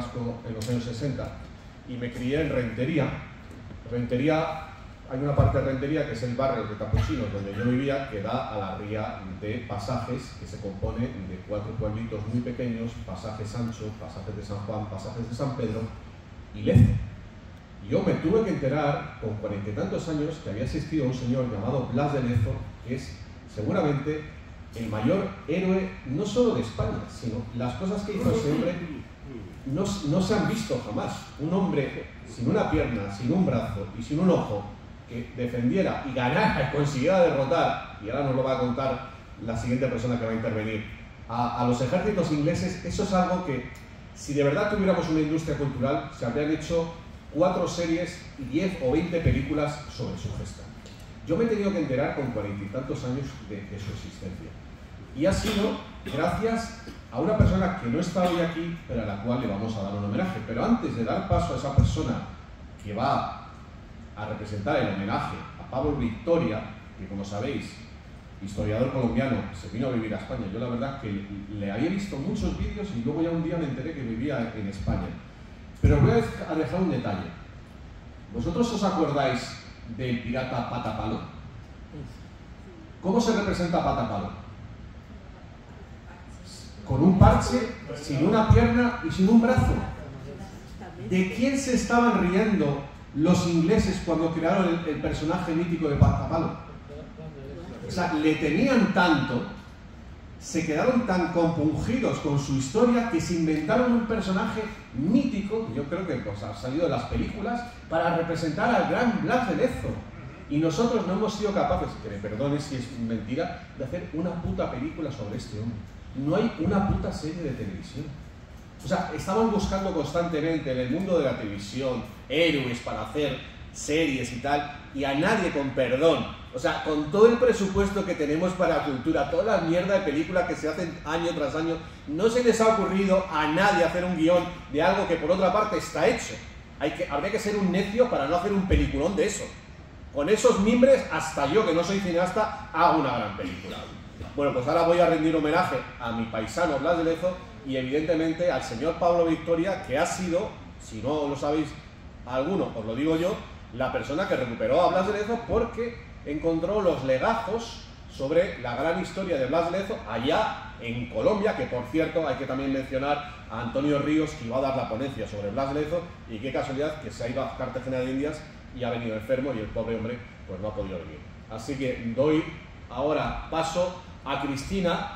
Vasco en los años 60 y me crié en Rentería. Rentería, hay una parte de Rentería que es el barrio de Capuchinos donde yo vivía, que da a la ría de Pasajes, que se compone de 4 pueblitos muy pequeños: Pasaje Sancho, Pasajes de San Juan, Pasajes de San Pedro y Lezo. Yo me tuve que enterar con 40 y tantos años que había existido un señor llamado Blas de Lezo, que es seguramente el mayor héroe no solo de España, sino las cosas que hizo ese hombre no se han visto jamás. Un hombre sin una pierna, sin un brazo y sin un ojo, que defendiera y ganara y consiguiera derrotar, y ahora nos lo va a contar la siguiente persona que va a intervenir, a los ejércitos ingleses. Eso es algo que, si de verdad tuviéramos una industria cultural, se habrían hecho 4 series y 10 o 20 películas sobre su gesta. Yo me he tenido que enterar con 40 y tantos años de su existencia. Y ha sido gracias a una persona que no está hoy aquí, pero a la cual le vamos a dar un homenaje. Pero antes de dar paso a esa persona que va a representar el homenaje a Pablo Victoria, que, como sabéis, historiador colombiano, se vino a vivir a España. Yo la verdad que le había visto muchos vídeos y luego ya un día me enteré que vivía en España. Pero os voy a dejar un detalle. ¿Vosotros os acordáis del pirata Patapalo? ¿Cómo se representa Patapalo? Con un parche, sin una pierna y sin un brazo. ¿De quién se estaban riendo los ingleses cuando crearon el personaje mítico de Patapalo? O sea, le tenían tanto, se quedaron tan compungidos con su historia que se inventaron un personaje mítico, yo creo que pues, ha salido de las películas, para representar al gran Blas de Lezo. Y nosotros no hemos sido capaces, que me perdone si es mentira, de hacer una puta película sobre este hombre. No hay una puta serie de televisión. O sea, estamos buscando constantemente en el mundo de la televisión héroes para hacer series y tal, y a nadie, con perdón, o sea, con todo el presupuesto que tenemos para cultura, toda la mierda de películas que se hacen año tras año, no se les ha ocurrido a nadie hacer un guión de algo que por otra parte está hecho. Habría que ser un necio para no hacer un peliculón de eso. Con esos mimbres, hasta yo, que no soy cineasta, hago una gran película. Bueno, pues ahora voy a rendir homenaje a mi paisano Blas de Lezo y evidentemente al señor Pablo Victoria, que ha sido, si no lo sabéis alguno, os lo digo yo, la persona que recuperó a Blas de Lezo porque encontró los legajos sobre la gran historia de Blas de Lezo allá en Colombia, que por cierto hay que también mencionar a Antonio Ríos, que iba a dar la ponencia sobre Blas de Lezo, y qué casualidad que se ha ido a Cartagena de Indias y ha venido enfermo y el pobre hombre pues no ha podido venir. Así que doy ahora paso a Cristina,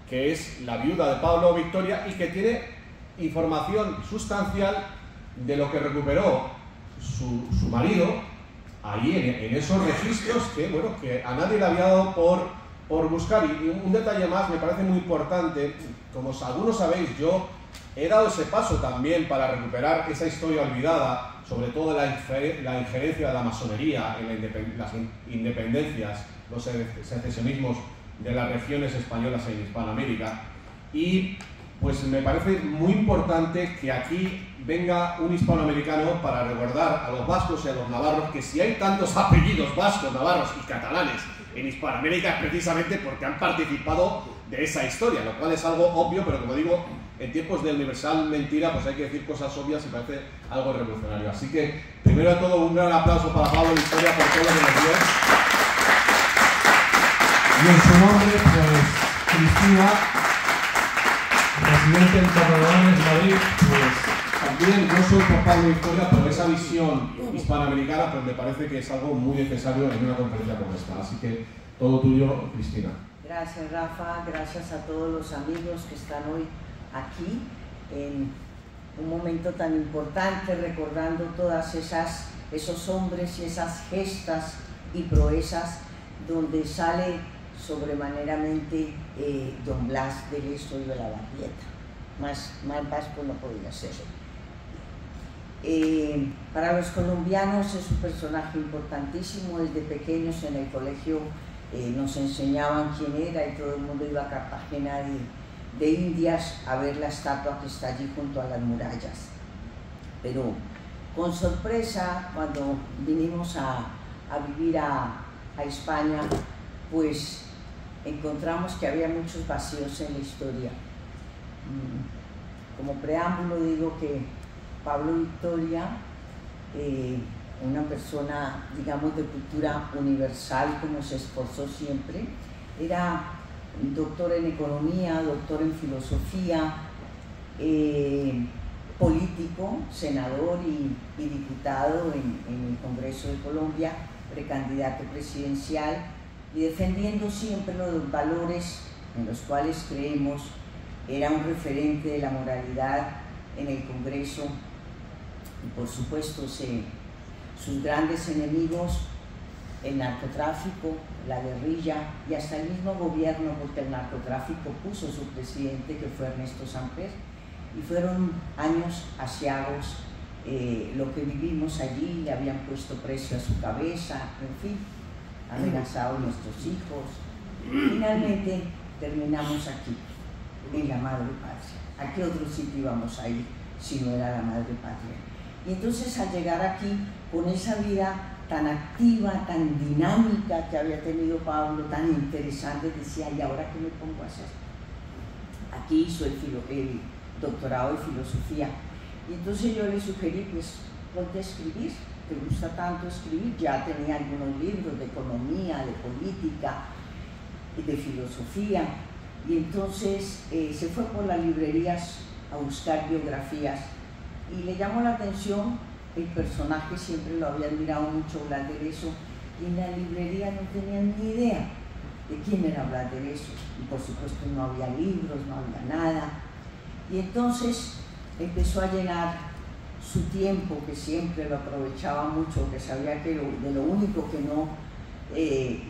que es la viuda de Pablo Victoria y que tiene información sustancial de lo que recuperó su marido allí en esos registros que, bueno, que a nadie le había dado por buscar. Y un detalle más me parece muy importante, como algunos sabéis, yo he dado ese paso también para recuperar esa historia olvidada, sobre todo la injerencia de la masonería en las independencias, los secesionismos de las regiones españolas en Hispanoamérica. Y pues me parece muy importante que aquí venga un hispanoamericano para recordar a los vascos y a los navarros que si hay tantos apellidos vascos, navarros y catalanes en Hispanoamérica es precisamente porque han participado de esa historia, lo cual es algo obvio, pero como digo, en tiempos de universal mentira pues hay que decir cosas obvias y parece algo revolucionario. Así que, primero de todo, un gran aplauso para Pablo Victoria por todo lo que nos dio. Y en su nombre, pues, Cristina, residente en Torrelodones, Madrid, pues también no soy por Pablo Victoria, pero esa visión hispanoamericana pues me parece que es algo muy necesario en una conferencia como esta. Así que todo tuyo, Cristina. Gracias, Rafa, gracias a todos los amigos que están hoy aquí en un momento tan importante, recordando todas esos hombres y esas gestas y proezas donde sale sobremaneramente don Blas de Lezo y de la Barrieta. Más vasco no podía ser. Para los colombianos es un personaje importantísimo. Desde pequeños en el colegio nos enseñaban quién era y todo el mundo iba a Cartagena de Indias a ver la estatua que está allí junto a las murallas. Pero con sorpresa, cuando vinimos a vivir a España, pues encontramos que había muchos vacíos en la historia. Como preámbulo digo que Pablo Victoria, una persona, digamos, de cultura universal, como se esforzó siempre, era doctor en economía, doctor en filosofía, político, senador y diputado en el Congreso de Colombia, precandidato presidencial, y defendiendo siempre los valores en los cuales creemos. Era un referente de la moralidad en el Congreso, y por supuesto sus grandes enemigos, el narcotráfico, la guerrilla y hasta el mismo gobierno, porque el narcotráfico puso su presidente, que fue Ernesto Samper, y fueron años asiagos. Lo que vivimos allí, le habían puesto precio a su cabeza, en fin, amenazado a nuestros hijos. Finalmente terminamos aquí, en la Madre Patria. ¿A qué otro sitio íbamos a ir si no era la Madre Patria? Y entonces, al llegar aquí, con esa vida tan activa, tan dinámica que había tenido Pablo, tan interesante, decía, ¿y ahora qué me pongo a hacer? Aquí hizo el doctorado de filosofía, y entonces yo le sugerí, pues, ponte a escribir, te gusta tanto escribir. Ya tenía algunos libros de economía, de política y de filosofía, y entonces se fue por las librerías a buscar biografías, y le llamó la atención el personaje. Siempre lo había admirado mucho, Blas de Lezo, y en la librería no tenían ni idea de quién era Blas de Lezo, y por supuesto no había libros, no había nada. Y entonces empezó a llenar su tiempo, que siempre lo aprovechaba mucho, que sabía que de lo único que no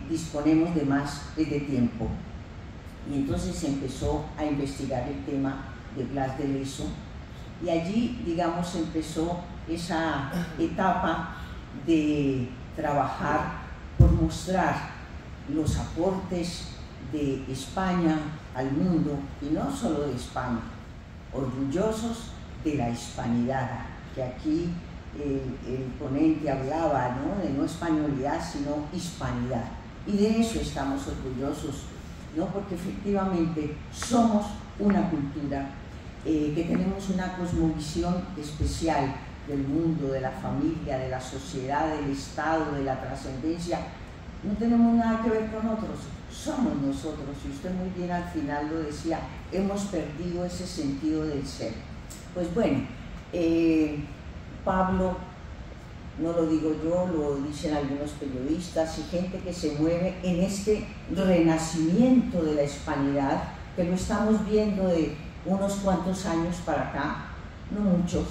disponemos de más es de tiempo. Y entonces empezó a investigar el tema de Blas de Lezo, y allí, digamos, empezó esa etapa de trabajar por mostrar los aportes de España al mundo, y no solo de España, orgullosos de la hispanidad, que aquí el ponente hablaba, ¿no?, de no españolidad, sino hispanidad, y de eso estamos orgullosos, ¿no?, porque efectivamente somos una cultura que tenemos una cosmovisión especial del mundo, de la familia, de la sociedad, del Estado, de la trascendencia. No tenemos nada que ver con otros, somos nosotros, y usted muy bien al final lo decía, hemos perdido ese sentido del ser. Pues bueno, Pablo, no lo digo yo, lo dicen algunos periodistas y gente que se mueve en este renacimiento de la hispanidad, que lo estamos viendo de unos cuantos años para acá, no muchos.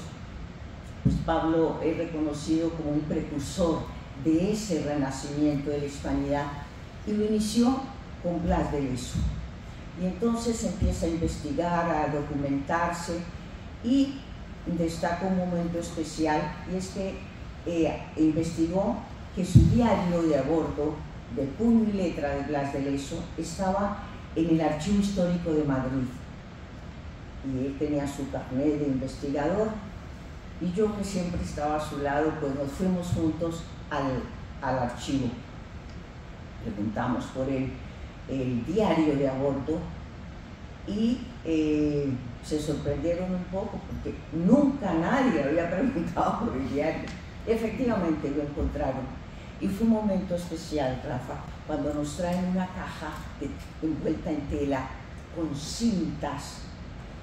Pues Pablo es reconocido como un precursor de ese renacimiento de la hispanidad, y lo inició con Blas de Lezo. Y entonces empieza a investigar, a documentarse, y destaca un momento especial, y es que investigó que su diario de a bordo, de puño y letra de Blas de Lezo, estaba en el Archivo Histórico de Madrid, y él tenía su carnet de investigador, y yo, que siempre estaba a su lado, pues nos fuimos juntos al archivo. Preguntamos por el diario de a bordo, y se sorprendieron un poco, porque nunca nadie había preguntado por el diario. Efectivamente lo encontraron, y fue un momento especial, Rafa, cuando nos traen una caja envuelta en tela con cintas,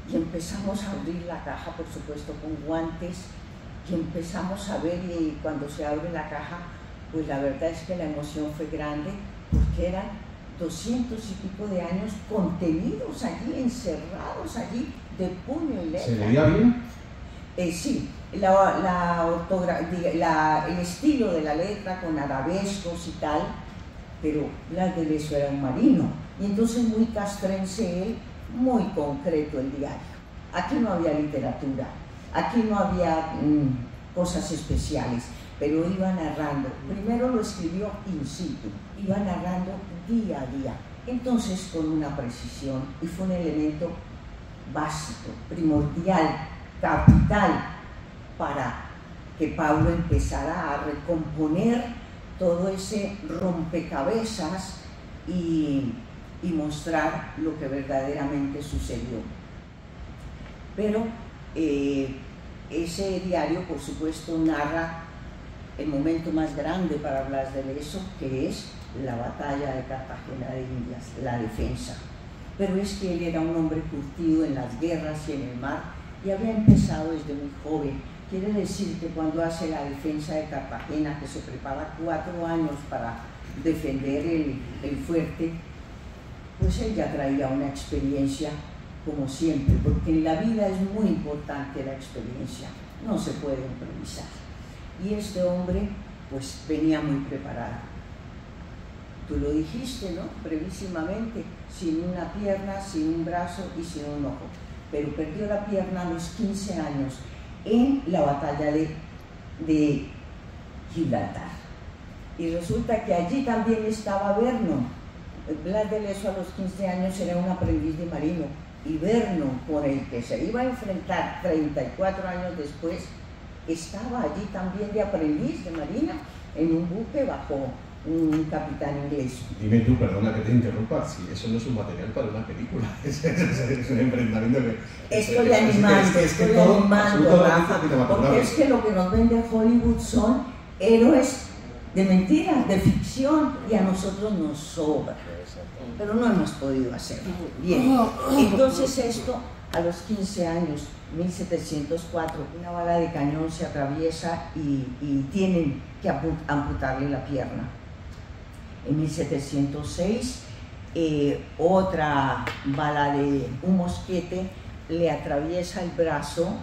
y empezamos a abrir la caja, por supuesto con guantes, y empezamos a ver, y cuando se abre la caja, pues la verdad es que la emoción fue grande, porque eran 200 y pico de años contenidos allí, encerrados allí, de puño y letra. ¿Se leía bien? Sí, el estilo de la letra con arabescos y tal, pero Blas de Lezo era un marino, y entonces muy castrense él, muy concreto el diario. Aquí no había literatura, aquí no había cosas especiales, pero iba narrando. Primero lo escribió in situ, iba narrando día a día, entonces con una precisión, y fue un elemento básico, primordial, capital, para que Pablo empezara a recomponer todo ese rompecabezas y mostrar lo que verdaderamente sucedió. Pero ese diario, por supuesto, narra el momento más grande para Blas de Lezo, que es la batalla de Cartagena de Indias, la defensa. Pero es que él era un hombre curtido en las guerras y en el mar, y había empezado desde muy joven. Quiere decir que cuando hace la defensa de Cartagena, que se prepara 4 años para defender el fuerte, pues él ya traía una experiencia, como siempre, porque en la vida es muy importante la experiencia, no se puede improvisar. Y este hombre, pues venía muy preparado. Tú lo dijiste, ¿no? Brevísimamente, sin una pierna, sin un brazo y sin un ojo. Pero perdió la pierna a los 15 años en la batalla de Gibraltar. Y resulta que allí también estaba Vernon. Blas de Lezo a los 15 años era un aprendiz de marino. Y Vernon, con el que se iba a enfrentar 34 años después, estaba allí también de aprendiz de marina en un buque bajo un capitán inglés. Dime tú, perdona que te interrumpa, si eso no es un material para una película, es un enfrentamiento que... Estoy animando, Rafa, porque es que lo que nos vende Hollywood son héroes de mentiras, de ficción, y a nosotros nos sobra, pero no hemos podido hacerlo. Bien, entonces esto a los 15 años, 1704, una bala de cañón se atraviesa y tienen que amputarle la pierna. En 1706, otra bala de un mosquete le atraviesa el brazo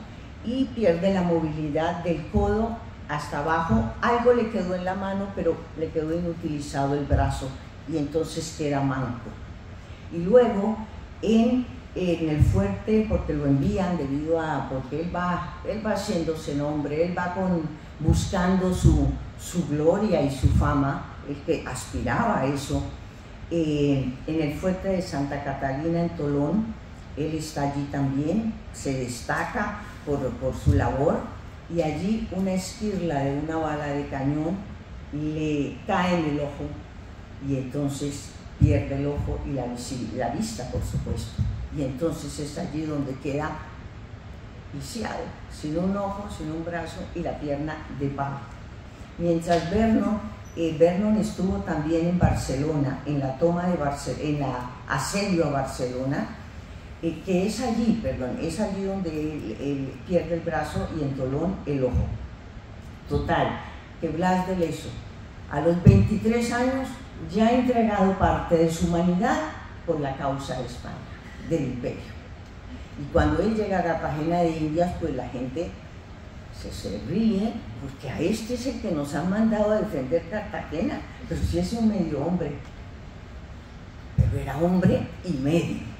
y pierde la movilidad del codo hasta abajo. Algo le quedó en la mano, pero le quedó inutilizado el brazo y entonces queda manco. Y luego en el fuerte, porque lo envían porque él va haciéndose nombre, él va buscando su gloria y su fama, el que aspiraba a eso. En el fuerte de Santa Catalina en Tolón, él está allí también, se destaca por su labor, y allí una esquirla de una bala de cañón le cae en el ojo y entonces pierde el ojo y la vista, por supuesto, y entonces es allí donde queda lisiado, sin un ojo, sin un brazo y la pierna de palo. Mientras Vernon estuvo también en Barcelona, en la toma de en la asedio a Barcelona, que es allí donde él pierde el brazo y en Tolón el ojo. Total, que Blas de Lezo, a los 23 años, ya ha entregado parte de su humanidad por la causa de España, del imperio. Y cuando él llega a Cartagena de Indias, pues la gente se ríe, porque a este es el que nos han mandado a defender Cartagena, pero si es un medio hombre, pero era hombre y medio.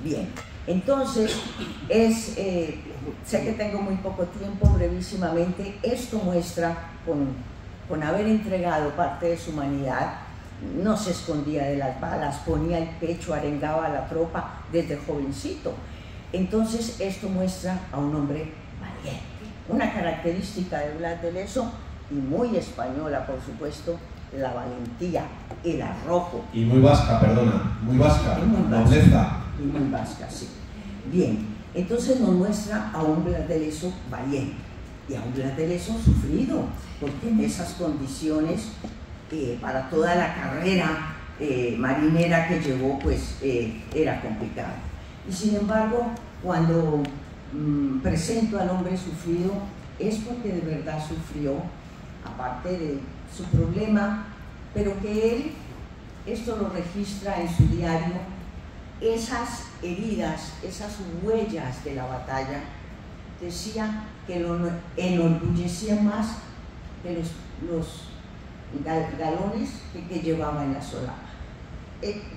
Bien, entonces sé que tengo muy poco tiempo, brevísimamente. Esto muestra, con haber entregado parte de su humanidad, no se escondía de las balas, ponía el pecho, arengaba a la tropa desde jovencito. Entonces esto muestra a un hombre valiente, una característica de Blas de Lezo, y muy española, por supuesto, la valentía, el arrojo. Y muy vasca, perdona, muy vasca, nobleza. Y muy vasca, sí. Bien, entonces nos muestra a un Blas de Lezo valiente y a un Blas de Lezo sufrido, porque en esas condiciones, para toda la carrera marinera que llevó, pues era complicado. Y sin embargo, cuando presento al hombre sufrido, es porque de verdad sufrió, aparte de su problema, pero que él, esto lo registra en su diario, esas heridas, esas huellas de la batalla, decía que lo enorgullecía más que los galones que llevaba en la solapa.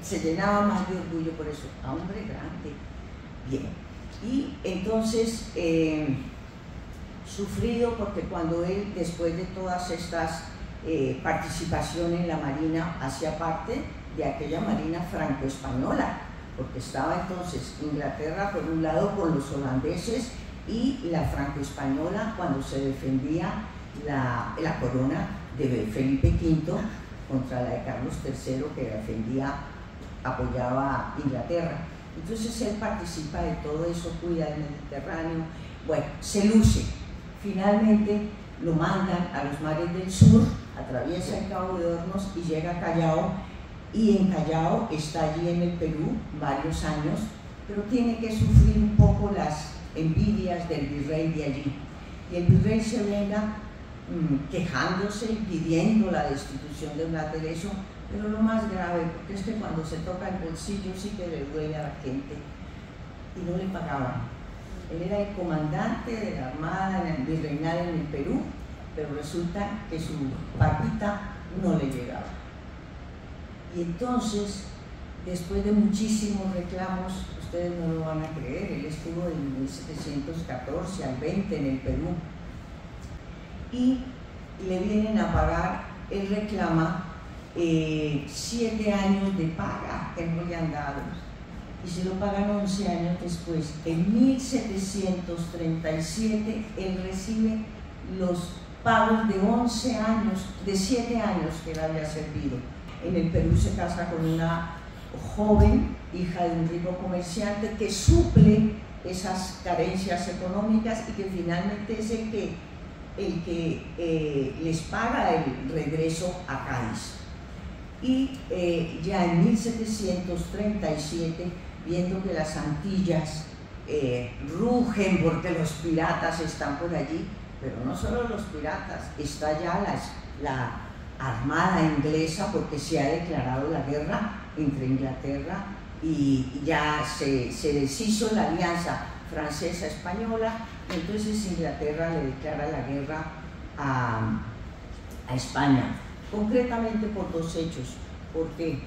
Se llenaba más de orgullo por eso, a hombre grande. Bien, y entonces sufrido, porque cuando él, después de todas estas participaciones en la marina, hacía parte de aquella marina franco-española, porque estaba entonces Inglaterra por un lado con los holandeses y la franco-española cuando se defendía la corona de Felipe V contra la de Carlos III, que apoyaba a Inglaterra. Entonces él participa de todo eso, cuida del Mediterráneo, Bueno, se luce. Finalmente lo mandan a los mares del sur, atraviesa el Cabo de Hornos y llega a Callao, y en Callao está allí en el Perú varios años, pero tiene que sufrir un poco las envidias del virrey de allí. Y el virrey se venga quejándose y pidiendo la destitución de Blas de Lezo, pero lo más grave, porque es que cuando se toca el bolsillo sí que le duele a la gente, y no le pagaban. Él era el comandante de la Armada virreinal en el Perú, pero resulta que su paquita no le llegaba. Y entonces, después de muchísimos reclamos, ustedes no lo van a creer, él estuvo de 1714 al 20 en el Perú, y le vienen a pagar, él reclama 7 años de paga que no le han dado, y se lo pagan 11 años después. En 1737 él recibe los pagos de 11 años, de 7 años que él había servido. En el Perú se casa con una joven, hija de un rico comerciante, que suple esas carencias económicas y que finalmente es el que les paga el regreso a Cádiz. Y ya en 1737, viendo que las Antillas rugen porque los piratas están por allí, pero no solo los piratas, está ya la armada inglesa, porque se ha declarado la guerra entre Inglaterra y ya se deshizo la alianza francesa-española, entonces Inglaterra le declara la guerra a España, concretamente por 2 hechos, porque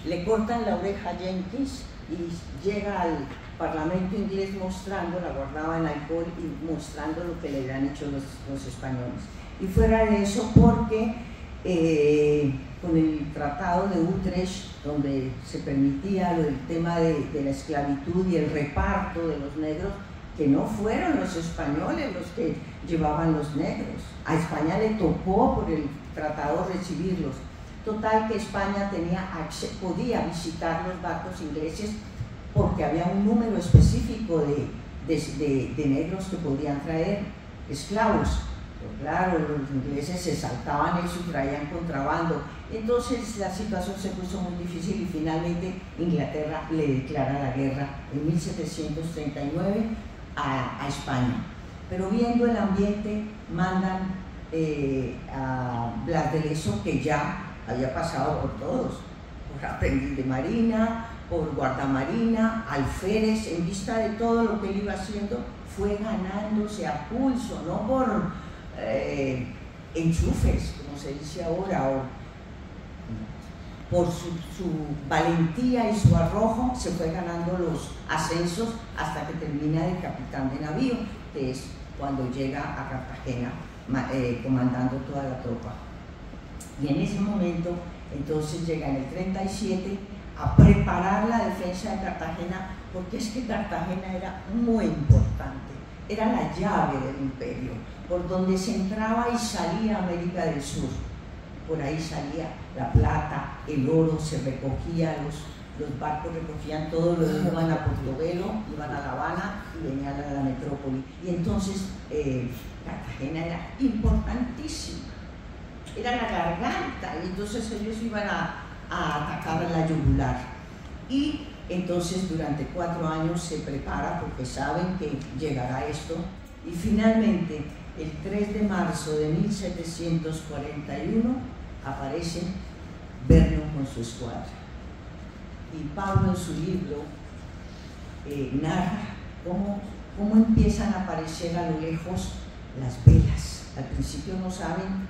le cortan la oreja a Jenkins y llega al Parlamento inglés mostrando, la guardaba en alcohol y mostrando lo que le habían hecho los españoles. Y fuera de eso, porque con el Tratado de Utrecht, donde se permitía el tema de la esclavitud y el reparto de los negros, que no fueron los españoles los que llevaban los negros, a España le tocó por el tratado recibirlos. Total que España podía visitar los barcos ingleses porque había un número específico de negros que podían traer esclavos. Pero claro, los ingleses se saltaban eso y traían contrabando. Entonces la situación se puso muy difícil y finalmente Inglaterra le declara la guerra en 1739 a España. Pero viendo el ambiente, mandan a Blas de Lezo, que ya había pasado por todos, por aprendiz de marina, por guardamarina, alférez, en vista de todo lo que él iba haciendo, fue ganándose a pulso, no por enchufes, como se dice ahora, o por su valentía y su arrojo, se fue ganando los ascensos hasta que termina de capitán de navío, que es cuando llega a Cartagena comandando toda la tropa. Y en ese momento, entonces llega en el 37 a preparar la defensa de Cartagena, porque es que Cartagena era muy importante, era la llave del imperio, por donde se entraba y salía América del Sur. Por ahí salía la plata, el oro, se recogía, los barcos recogían todo, lo iban a Portobelo, iban a La Habana y venían a la metrópoli. Y entonces Cartagena era importantísima, era la garganta, y entonces ellos iban a atacar a la yugular. Y entonces durante 4 años se prepara porque saben que llegará esto, y finalmente el 3 de marzo de 1741 aparece Vernon con su escuadra. Y Pablo en su libro narra cómo empiezan a aparecer a lo lejos las velas. Al principio no saben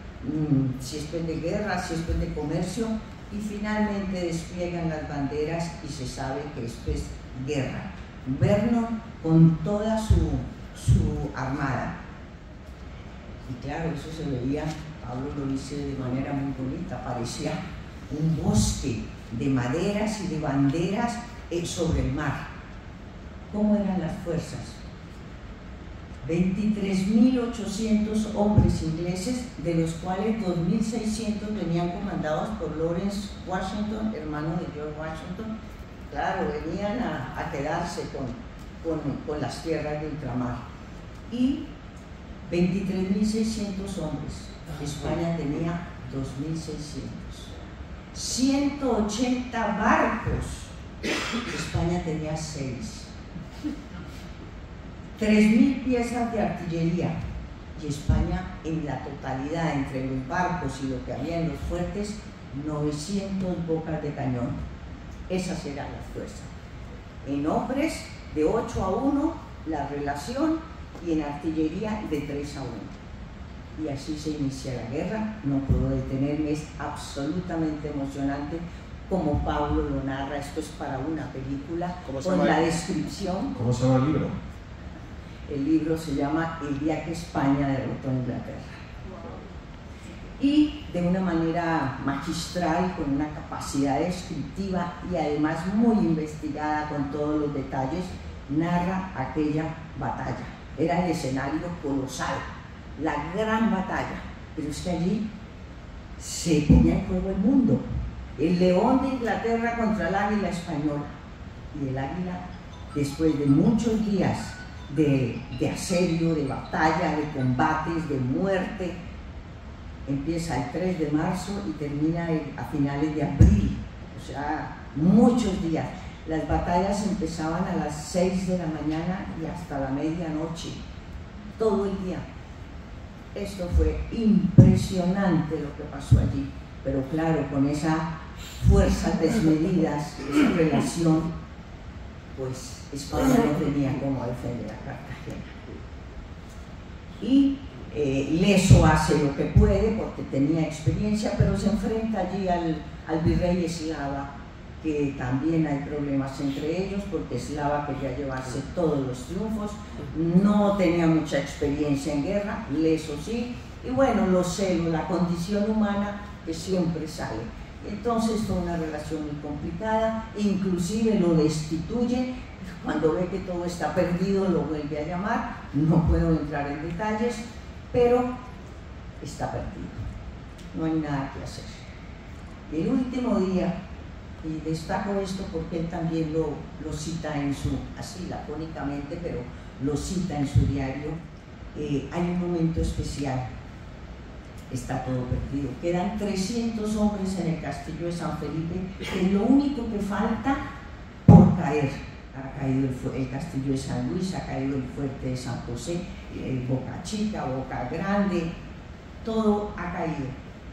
si esto es de guerra, si esto es de comercio, y finalmente despliegan las banderas y se sabe que esto es guerra. Vernon con toda su armada. Y claro, eso se veía, Pablo lo dice de manera muy bonita, parecía un bosque de maderas y de banderas sobre el mar. ¿Cómo eran las fuerzas? 23.800 hombres ingleses, de los cuales 2.600 venían comandados por Lawrence Washington, hermano de George Washington. Claro, venían a quedarse con las tierras de ultramar. y 23.600 hombres. España tenía 2.600. 180 barcos. España tenía 6. 3.000 piezas de artillería. Y España, en la totalidad, entre los barcos y lo que había en los fuertes, 900 bocas de cañón. Esas eran las fuerzas. En hombres, de 8 a 1 la relación, y en artillería de 3 a 1. Y así se inicia la guerra. No puedo detenerme, es absolutamente emocionante como Pablo lo narra. Esto es para una película con la descripción. ¿Cómo se llama el libro? El libro se llama El día que España derrotó a Inglaterra. Y de una manera magistral, con una capacidad descriptiva y además muy investigada con todos los detalles, narra aquella batalla. Era el escenario colosal, la gran batalla, pero es que allí se ponía en juego el mundo. El león de Inglaterra contra el águila española. Y el águila, después de muchos días de asedio, de batalla, de combates, de muerte, empieza el 3 de marzo y termina a finales de abril, o sea, muchos días. Las batallas empezaban a las 6 de la mañana y hasta la medianoche, todo el día. Esto fue impresionante lo que pasó allí, pero claro, con esas fuerzas desmedidas, esa relación, pues España no tenía cómo defender a Cartagena. Y Leso hace lo que puede porque tenía experiencia, pero se enfrenta allí al virrey Eslava, que también hay problemas entre ellos porque Eslava quería llevarse todos los triunfos, no tenía mucha experiencia en guerra, Leso sí, y bueno, los celos, la condición humana que siempre sale. Entonces fue una relación muy complicada, inclusive lo destituye, cuando ve que todo está perdido lo vuelve a llamar, no puedo entrar en detalles, pero está perdido, no hay nada que hacer. El último día, y destaco esto porque él también lo cita en su, así lacónicamente, pero lo cita en su diario, hay un momento especial, está todo perdido, quedan 300 hombres en el castillo de San Felipe, que es lo único que falta por caer. Ha caído el castillo de San Luis, ha caído el fuerte de San José, Boca Chica, Boca Grande, todo ha caído.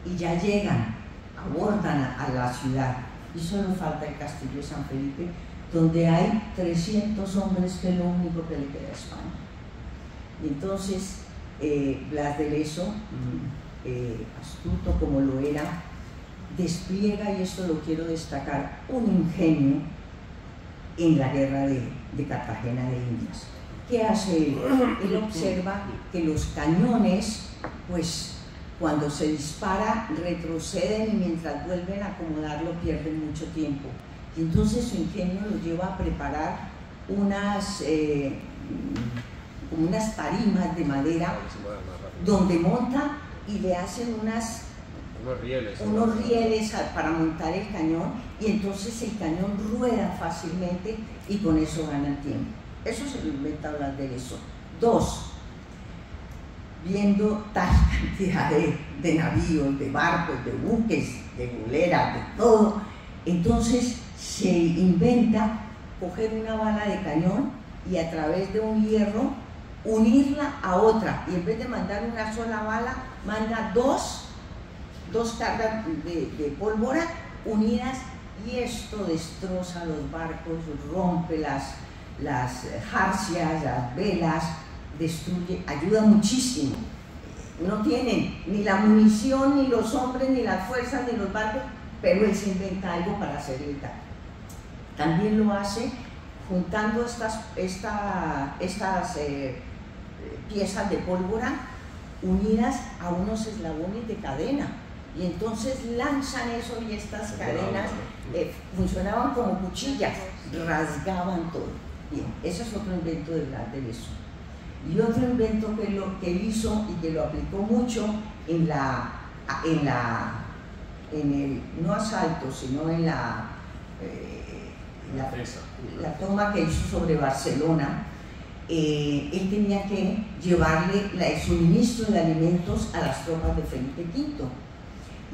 Y ya llegan, abordan a la ciudad. Y solo falta el castillo de San Felipe, donde hay 300 hombres, que es lo único que le queda a España. Y entonces, Blas de Leso, astuto como lo era, despliega, y esto lo quiero destacar, un ingenio en la guerra de Cartagena de Indias. ¿Qué hace él? Él observa que los cañones, pues cuando se dispara, retroceden y mientras vuelven a acomodarlo pierden mucho tiempo. Y entonces su ingenio lo lleva a preparar unas tarimas de madera donde monta y le hacen unos rieles para montar el cañón, y entonces el cañón rueda fácilmente y con eso ganan tiempo. Eso se lo inventa Blas de Leso. 2. Viendo tal cantidad de navíos, de barcos, de buques, de goleras, de todo, entonces se inventa coger una bala de cañón y a través de un hierro unirla a otra, y en vez de mandar una sola bala, manda dos cargas de pólvora unidas, y esto destroza los barcos, rompe las jarcias, las velas, destruye, ayuda muchísimo. No tienen ni la munición, ni los hombres, ni las fuerzas, ni los barcos, pero él se inventa algo para hacer letal. También lo hace juntando estas piezas de pólvora unidas a unos eslabones de cadena, y entonces lanzan eso, y estas cadenas funcionaban como cuchillas, rasgaban todo. Bien, ese es otro invento de Blas de Leso. Y otro invento que él hizo y que lo aplicó mucho no asalto, sino en la toma que hizo sobre Barcelona, él tenía que llevarle el suministro de alimentos a las tropas de Felipe V.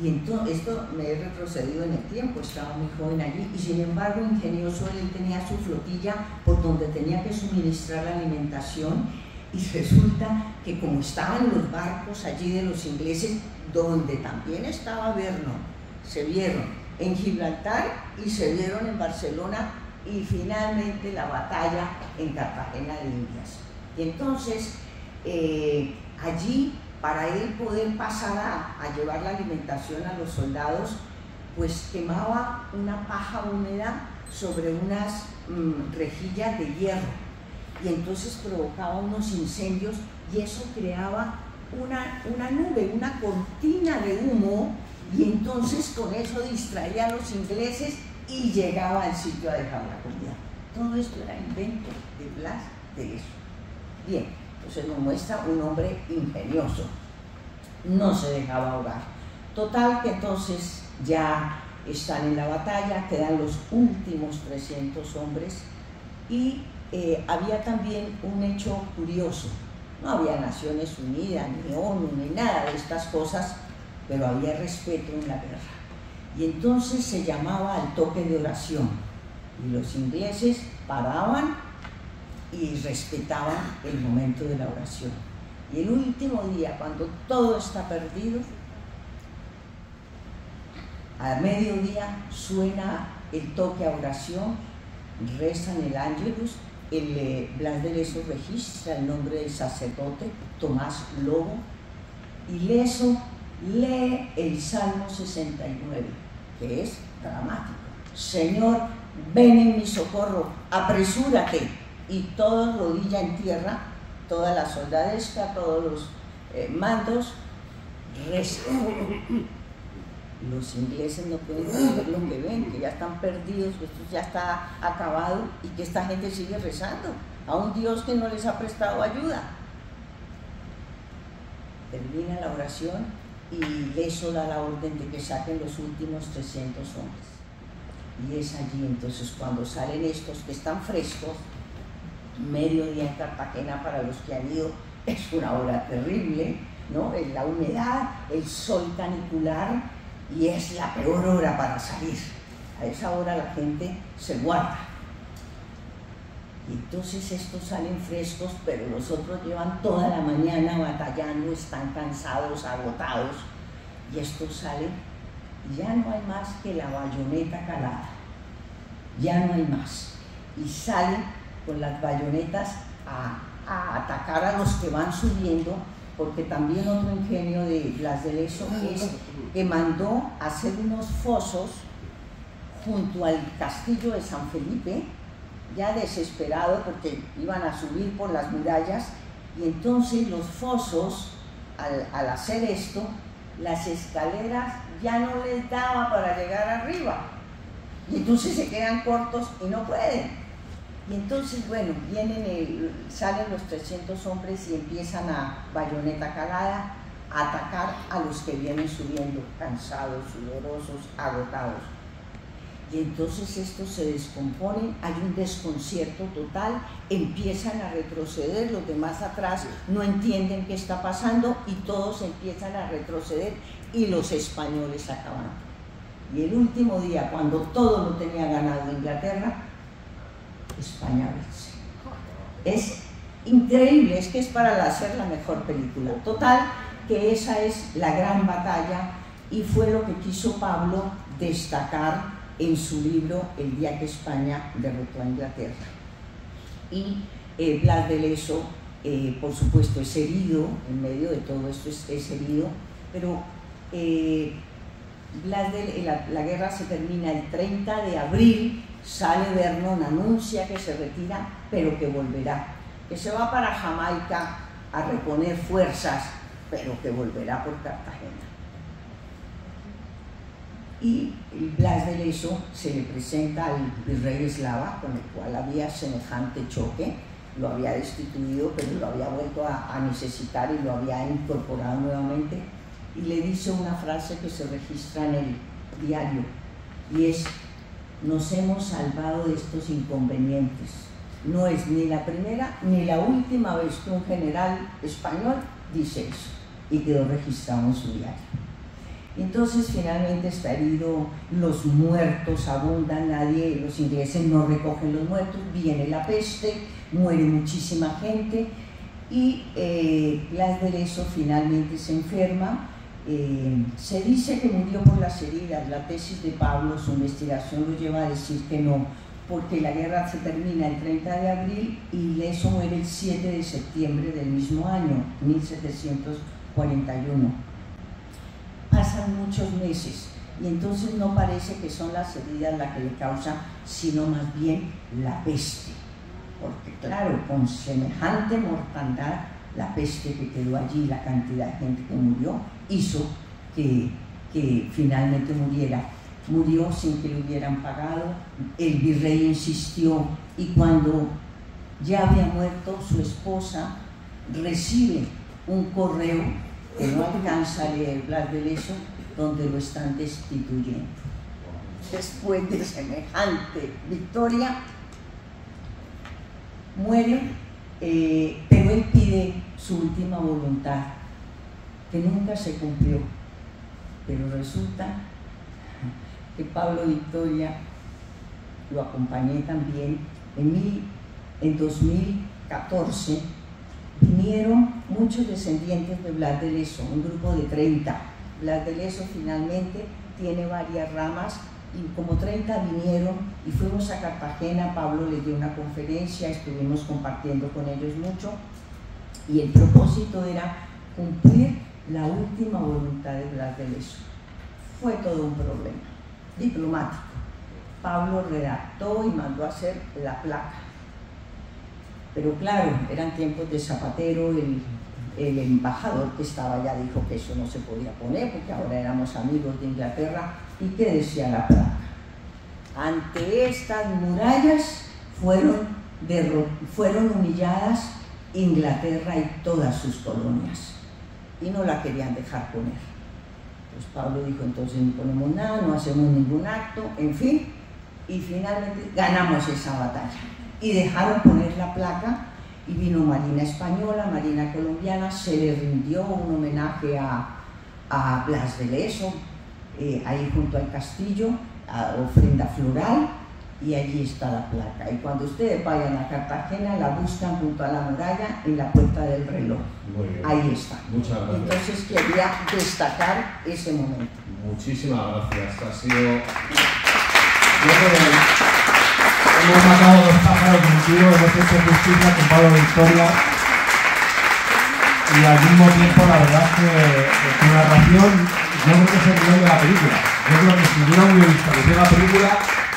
Y entonces, esto me he retrocedido en el tiempo, estaba muy joven allí, y sin embargo, ingenioso, él tenía su flotilla por donde tenía que suministrar la alimentación, y resulta que como estaban los barcos allí de los ingleses, donde también estaba Vernon, se vieron en Gibraltar y se vieron en Barcelona, y finalmente la batalla en Cartagena de Indias. Y entonces, allí, para él poder pasar a llevar la alimentación a los soldados, pues quemaba una paja húmeda sobre unas rejillas de hierro, y entonces provocaba unos incendios, y eso creaba una nube, una cortina de humo, y entonces con eso distraía a los ingleses y llegaba al sitio a dejar la comida. Todo esto era invento de Blas de Leso. Bien, entonces nos muestra un hombre ingenioso, no se dejaba ahogar. Total que entonces ya están en la batalla, quedan los últimos 300 hombres, y había también un hecho curioso. No había Naciones Unidas, ni ONU, ni nada de estas cosas, pero había respeto en la guerra. Y entonces se llamaba al toque de oración, y los ingleses paraban y respetaban el momento de la oración. Y el último día, cuando todo está perdido, a mediodía suena el toque a oración, rezan el Ángelus, Blas de Leso registra el nombre del sacerdote Tomás Lobo, y Leso lee el Salmo 69, que es dramático. Señor, ven en mi socorro, apresúrate. Y todo rodilla en tierra, toda la soldadesca, todos los mandos rezan. Los ingleses no pueden creer lo que ven, que ya están perdidos, que esto ya está acabado, y que esta gente sigue rezando a un Dios que no les ha prestado ayuda. Termina la oración y Leso da la orden de que saquen los últimos 300 hombres. Y es allí entonces cuando salen estos que están frescos. Mediodía en Cartagena, para los que han ido, es una hora terrible, ¿no? En la humedad, el sol canicular, y es la peor hora para salir. A esa hora la gente se guarda. Y entonces estos salen frescos, pero los otros llevan toda la mañana batallando, están cansados, agotados, y estos salen, y ya no hay más que la bayoneta calada, ya no hay más, y salen con las bayonetas a atacar a los que van subiendo, porque también otro ingenio de Blas de Leso es que mandó hacer unos fosos junto al castillo de San Felipe, ya desesperado porque iban a subir por las murallas, y entonces los fosos, al hacer esto, las escaleras ya no les daba para llegar arriba, y entonces se quedan cortos y no pueden. Y entonces, bueno, salen los 300 hombres y empiezan a bayoneta calada a atacar a los que vienen subiendo, cansados, sudorosos, agotados. Y entonces estos se descomponen, hay un desconcierto total, empiezan a retroceder, los demás atrás no entienden qué está pasando, y todos empiezan a retroceder, y los españoles acaban. Y el último día, cuando todo lo tenía ganado Inglaterra, España vence. Es increíble, es que es para hacer la mejor película. Total, que esa es la gran batalla, y fue lo que quiso Pablo destacar en su libro El día que España derrotó a Inglaterra. Y Blas de Leso, por supuesto, es herido, en medio de todo esto es herido, pero la guerra se termina el 30 de abril, sale Vernon, anuncia que se retira, pero que volverá, que se va para Jamaica a reponer fuerzas, pero que volverá por Cartagena. Y Blas de Leso se le presenta al virrey Eslava, con el cual había semejante choque, lo había destituido, pero lo había vuelto a necesitar y lo había incorporado nuevamente, y le dice una frase que se registra en el diario, y es: nos hemos salvado de estos inconvenientes, No es ni la primera ni la última vez que un general español dice eso, y quedó registrado en su diario. Entonces finalmente está herido, los muertos abundan, los ingleses no recogen los muertos, viene la peste, muere muchísima gente, y Blas de Lezo finalmente se enferma. Se dice que murió por las heridas. La tesis de Pablo, su investigación, lo lleva a decir que no, porque la guerra se termina el 30 de abril y Lezo muere el 7 de septiembre del mismo año, 1741. Pasan muchos meses y entonces no parece que son las heridas las que le causan, sino más bien la peste, porque claro, con semejante mortandad, la peste que quedó allí, la cantidad de gente que murió, hizo que finalmente muriera. Murió sin que le hubieran pagado, el virrey insistió, y cuando ya había muerto, su esposa recibe un correo que no alcanza a leer Blas de Lezo, donde lo están destituyendo. Después de semejante victoria, muere, pero él pide su última voluntad, que nunca se cumplió. Pero resulta que Pablo Victoria, lo acompañé también, en 2014, vinieron muchos descendientes de Blas de Lezo, un grupo de 30. Blas de Lezo finalmente tiene varias ramas, y como 30 vinieron y fuimos a Cartagena. Pablo les dio una conferencia, estuvimos compartiendo con ellos mucho, y el propósito era cumplir la última voluntad de Blas de Lezo. Fue todo un problema diplomático. Pablo redactó y mandó a hacer la placa, pero claro, eran tiempos de Zapatero. El embajador que estaba allá dijo que eso no se podía poner porque ahora éramos amigos de Inglaterra. ¿Y qué decía la placa? Ante estas murallas fueron humilladas Inglaterra y todas sus colonias, y no la querían dejar poner. Pues Pablo dijo, entonces no ponemos nada, no hacemos ningún acto, en fin, y finalmente ganamos esa batalla y dejaron poner la placa. Y vino Marina española, Marina colombiana, se le rindió un homenaje a Blas de Lezo, ahí junto al castillo, a ofrenda floral, y allí está la placa. Y cuando ustedes vayan a Cartagena, la buscan junto a la muralla en la Puerta del Reloj. Ahí está. Muchas gracias. Entonces quería destacar ese momento. Muchísimas gracias. Ha sido... Hemos matado dos pájaros de un tiro, hemos hecho justicia con Pablo Victoria, y al mismo tiempo la verdad es que tu narración, yo creo que es el guión de la película. Yo creo que si hubiera un guionista que hiciera la película,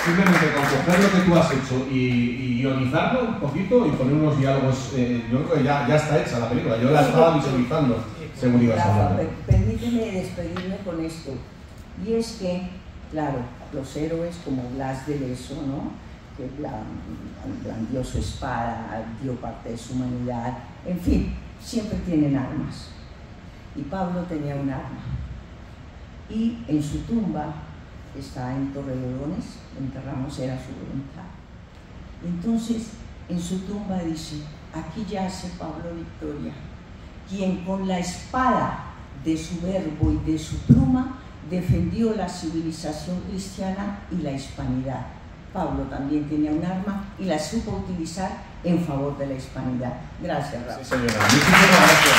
simplemente con coger lo que tú has hecho y guionizarlo un poquito y poner unos diálogos, yo creo que ya está hecha la película. Yo la estaba visualizando según ibas hablando. Permíteme despedirme con esto, y es que, claro, los héroes como Blas de Lezo, ¿no?, que blandió su espada, dio parte de su humanidad, en fin, siempre tienen armas. Y Pablo tenía un arma. Y en su tumba, está en Torrelodones, enterramos, era su voluntad. Entonces, en su tumba dice, aquí yace Pablo Victoria, quien con la espada de su verbo y de su pluma defendió la civilización cristiana y la hispanidad. Pablo también tenía un arma y la supo utilizar en favor de la hispanidad. Gracias, Raúl. Sí, señora. Muchísimas gracias.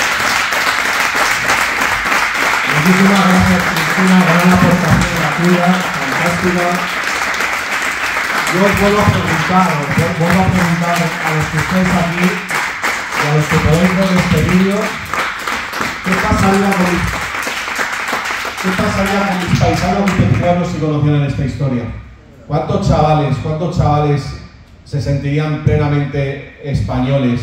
muchísimas gracias, Cristina, gran aportación la tuya, fantástica. Yo os vuelvo a preguntar a los que estáis aquí y a los que podéis ver este vídeo, ¿qué pasaría con mis paisanos vizcaínos si conocieran esta historia? ¿Cuántos chavales se sentirían plenamente españoles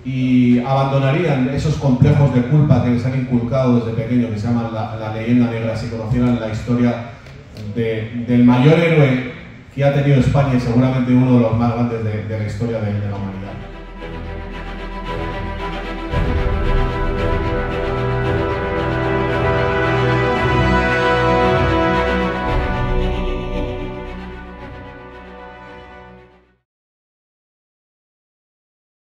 y abandonarían esos complejos de culpa que les han inculcado desde pequeños, que se llaman la leyenda negra, si conocieran la historia del mayor héroe que ha tenido España y seguramente uno de los más grandes de la historia de la humanidad?